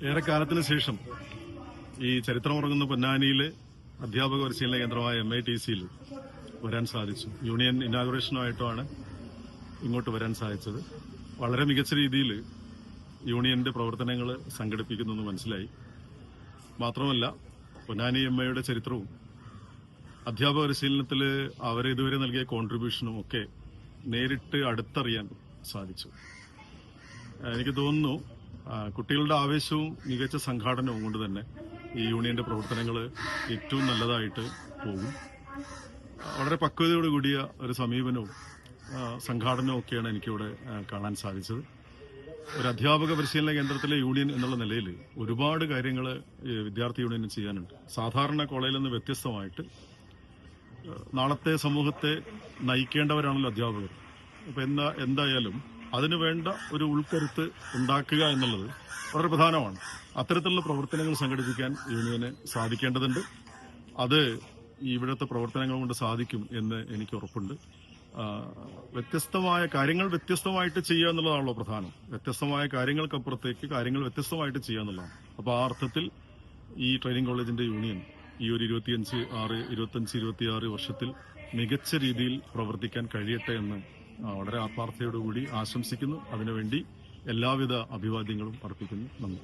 ഏറെക്കാലത്തിന് ശേഷം ഈ ചരിത്രമുറങ്ങുന്ന പൊന്നാനിയിലെ അധ്യാപക പരിശീലന കേന്ദ്രമായ MITC വരാൻ സാധിച്ചു. യൂണിയൻ ഇനാഗുറേഷനുമായിട്ടാണ് ഇങ്ങോട്ട് വരാൻ സാധിച്ചത്. വളരെ മികച്ച രീതിയിൽ യൂണിയന്റെ പ്രവർത്തനങ്ങൾ സംഘടിപ്പിക്കുന്നു മനസ്സിലായി. മാത്രമല്ല, പൊന്നാനി MIയുടെ ചരിത്രവും അധ്യാപക പരിശീലനത്തിൽ അവർ ഇതുവരെ നൽകിയ കോൺട്രിബ്യൂഷനും ഒക്കെ നേരിട്ട് അടുത്തറിയാൻ സാധിച്ചു. എനിക്ക് തോന്നുന്നു കുട്ടികളുടെ ആവേശവും മികച്ച സംഘാടനവും കൊണ്ട് തന്നെ ഈ യൂണിയന്റെ പ്രവർത്തനങ്ങൾ ഏറ്റവും നല്ലതായിട്ട് പോകും. വളരെ പക്വതയോടുകൂടിയ ഒരു സമീപനവും സംഘാടനവും ഒക്കെയാണ് എനിക്കിവിടെ കാണാൻ സാധിച്ചത്. ഒരു അധ്യാപക പരിശീലന കേന്ദ്രത്തിലെ യൂണിയൻ എന്നുള്ള നിലയിൽ ഒരുപാട് കാര്യങ്ങൾ വിദ്യാർത്ഥി യൂണിയന് ചെയ്യാനുണ്ട്. സാധാരണ കോളേജിൽ നിന്ന് വ്യത്യസ്തമായിട്ട് നാളത്തെ സമൂഹത്തെ നയിക്കേണ്ടവരാണല്ലോ അധ്യാപകർ. അപ്പൊ എന്തായാലും അതിനു വേണ്ട ഒരു ഉൾക്കരുത്ത് ഉണ്ടാക്കുക എന്നുള്ളത് വളരെ പ്രധാനമാണ്. അത്തരത്തിലുള്ള പ്രവർത്തനങ്ങൾ സംഘടിപ്പിക്കാൻ യൂണിയന് സാധിക്കേണ്ടതുണ്ട്. അത് ഇവിടുത്തെ പ്രവർത്തനങ്ങൾ കൊണ്ട് സാധിക്കും എന്ന് എനിക്ക് ഉറപ്പുണ്ട്. വ്യത്യസ്തമായ കാര്യങ്ങൾ വ്യത്യസ്തമായിട്ട് ചെയ്യുക എന്നുള്ളതാണല്ലോ പ്രധാനം. വ്യത്യസ്തമായ കാര്യങ്ങൾക്കപ്പുറത്തേക്ക് കാര്യങ്ങൾ വ്യത്യസ്തമായിട്ട് ചെയ്യുക എന്നുള്ളതാണ്. അപ്പോൾ ആ അർത്ഥത്തിൽ ഈ ട്രെയിനിങ് കോളേജിന്റെ യൂണിയൻ ഈ ഒരു 25-26 വർഷത്തിൽ മികച്ച രീതിയിൽ പ്രവർത്തിക്കാൻ കഴിയട്ടെ എന്ന് വളരെ ആത്മാർത്ഥതയോടുകൂടി ആശംസിക്കുന്നു. അതിനുവേണ്ടി എല്ലാവിധ അഭിവാദ്യങ്ങളും അർപ്പിക്കുന്നു. നന്ദി.